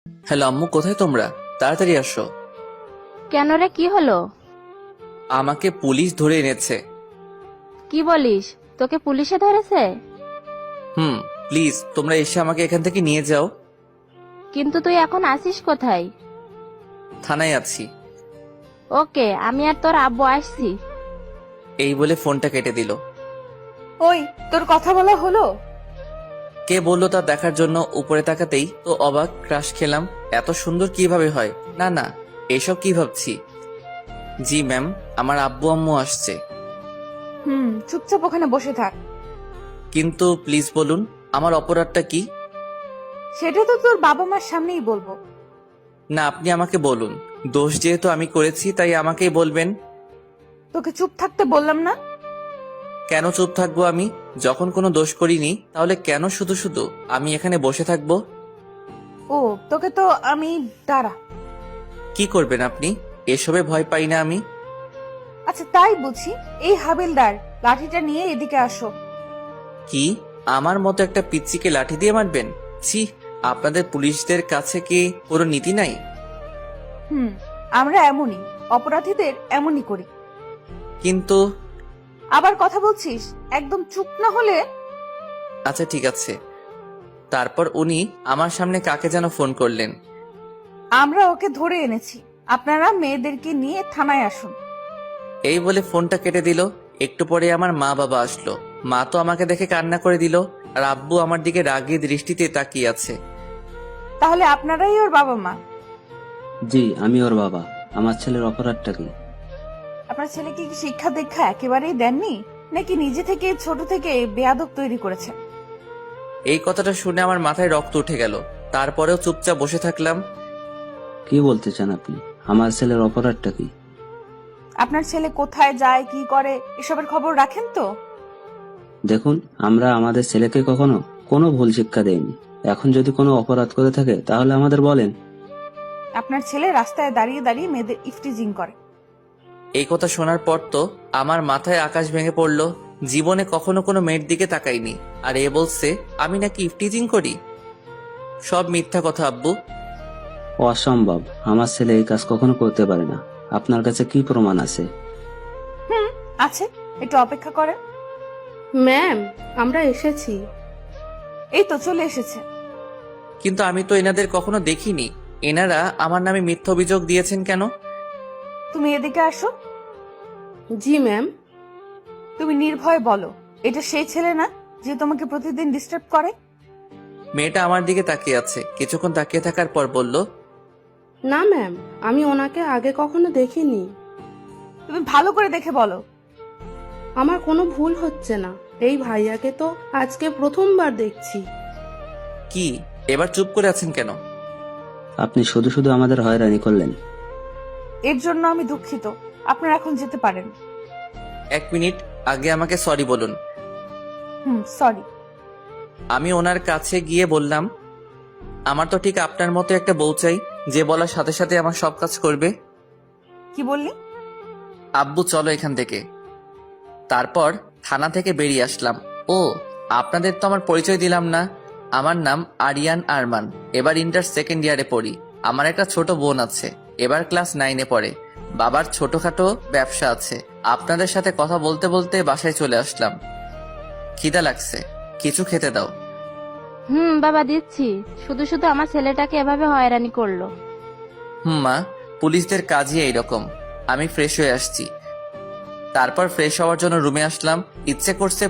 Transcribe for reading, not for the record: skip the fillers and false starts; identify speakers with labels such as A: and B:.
A: Hello আম্মু, কোথায় তোমরা? তাড়াতাড়ি আসো।
B: কেন রে, কি হলো?
A: আমাকে পুলিশ ধরে এনেছে।
B: কি বলিস? তোকে পুলিশে ধরেছে?
A: হুম। প্লিজ তোমরা এসে আমাকে এখান থেকে নিয়ে যাও।
B: কিন্তু তুই এখন আসিস কোথায়?
A: থানায় আছি।
B: ওকে, আমি আর তোর আব্বু আসছি।
A: এই বলে ফোনটা কেটে দিল।
C: ওই, তোর কথা বলা হলো?
A: কে বললো তা দেখার জন্য উপরে তাকাতেই তো অবাক, ক্রাশ খেলাম। এত সুন্দর কিভাবে হয়? না না, এসব কি ভাবছি। জি ম্যাম, আমার আব্বু আম্মু আসছে।
C: চুপচাপ ওখানে বসে থাক।
A: কিন্তু প্লিজ বলুন, আমার অপরাধটা কি?
C: সেটা তো তোর বাবা মার সামনেই বলবো।
A: না, আপনি আমাকে বলুন। দোষ যেহেতু আমি করেছি তাই আমাকেই বলবেন।
C: তোকে চুপ থাকতে বললাম না?
A: কেন চুপ থাকবো আমি? যখন কোনো দোষ করিনি তাহলে কেন শুধু শুধু আমি এখানে বসে থাকবো?
C: ও, তোকে তো আমি দাঁড়া।
A: কি করবেন আপনি? এসবে ভয় পাই না আমি।
C: আচ্ছা, তাই বুঝি। এই হাবিলদার, লাঠিটা নিয়ে এদিকে আসো।
A: কি? আমার মতো একটা পিচ্চিকে লাঠি দিয়ে মারবেন? ছি, আপনাদের পুলিশদের কাছে কি কোনো নীতি নাই?
C: আমরা এমনই, অপরাধীদের এমনই করি।
A: কিন্তু
C: আবার কথা বলছিস? একদম চুপ না হলে।
A: আচ্ছা ঠিক আছে। তারপর উনি আমার সামনে কাকে যেন ফোন করলেন।
C: আমরা ওকে ধরে এনেছি, আপনারা মেয়েদেরকে নিয়ে থানায় আসুন।
A: এই বলে ফোনটা কেটে দিল। একটু পরে আমার মা বাবা আসলো। মা তো আমাকে দেখে কান্না করে দিল, আর আব্বু আমার দিকে রাগী দৃষ্টিতে তাকিয়ে আছে।
C: তাহলে আপনারাই ওর বাবা মা?
D: জি, আমি ওর বাবা। আমার ছেলের অপরাধটা কি?
C: আপনার ছেলেকে কি শিক্ষা দীক্ষা একেবারেই দেননি, নাকি নিজে থেকে ছোট থেকে বেয়াদব তৈরি করেছেন?
A: এই কথাটা শুনে আমার মাথায় রক্ত উঠে গেল। তারপরেও চুপচাপ বসে থাকলাম।
D: কি বলতে চান আপনি? আমার ছেলের অপরাধটা কি?
C: আপনার ছেলে কোথায় যায়, কি করে, এসবের খবর রাখেন তো?
D: দেখুন, আমরা আমাদের ছেলেকে কখনো কোনো ভুল শিক্ষা দেইনি। এখন যদি কোনো অপরাধ করে থাকে তাহলে আমাদের বলেন।
C: আপনার ছেলে রাস্তায় দাঁড়িয়ে দাঁড়িয়ে মেয়েদের ইফটিজিং করে।
A: এই কথা শোনার পর তো আমার মাথায় আকাশ ভেঙে পড়লো। জীবনে কখনো কোনো মেয়ের দিকে তাকাইনি, আর এ বলছে আমি নাকি ইফটিজিং করি। সব মিথ্যা কথা আব্বু।
D: অসম্ভব, আমার ছেলে এই কাজ কখনো করতে পারে না। আপনার কাছে কি প্রমাণ আছে?
C: আছে, একটু অপেক্ষা করেন।
E: ম্যাম, আমরা এসেছি।
C: এই তো চলে এসেছে।
A: কিন্তু আমি তো এনাদের কখনো দেখিনি। এনারা আমার নামে মিথ্যা অভিযোগ দিয়েছেন কেন?
C: তুমি এদিকে আসো।
E: জি ম্যাম।
C: তুমি নির্ভয়ে বলো, এটা সেই ছেলে না যে তোমাকে প্রতিদিন ডিস্টার্ব করে?
A: মেয়েটা আমার দিকে তাকিয়ে আছে। কিছুক্ষণ তাকিয়ে থাকার পর বলল,
E: না ম্যাম, আমি ওনাকে আগে কখনো দেখিনি।
C: তুমি ভালো করে দেখে বলো।
E: আমার কোনো ভুল হচ্ছে না। এই ভাইয়াকে তো আজকে প্রথমবার দেখছি।
A: কি এবার চুপ করে আছেন কেন?
D: আপনি শুধু শুধু আমাদের হয়রানি করলেন।
C: এর জন্য আমি দুঃখিত। আপনারা এখন যেতে পারেন।
A: এক মিনিট, আগে আমাকে সরি বলুন।
C: সরি।
A: আমি ওনার কাছে গিয়ে বললাম, আমার তো ঠিক আপনার মতো একটা বউ চাই, যে বলার সাথে সাথে আমার সব কাজ করবে।
C: কি বললি?
A: আব্বু চলো এখান থেকে। তারপর থানা থেকে বেরিয়ে আসলাম। ও, আপনাদের তো আমার পরিচয় দিলাম না। আমার নাম আরিয়ান আরমান। এবার ইন্টার সেকেন্ড ইয়ারে পড়ি। আমার একটা ছোট বোন আছে, এবার ক্লাস 9-এ পড়ে। বাবার ছোটখাটো ব্যবসা আছে। আপনাদের সাথে কথা বলতে বলতে বাসায় চলে আসলাম। খিদা লাগছে, কিছু খেতে দাও।
B: বাবা দিচ্ছি। শুধু শুধু আমার ছেলেটাকে এভাবে হয়রানি করলো।
A: মা, পুলিশদের কাজই এইরকম। আমি ফ্রেশ হয়ে আসছি। তারপর ফ্রেশ হওয়ার জন্য রুমে আসলাম। ইচ্ছে করছে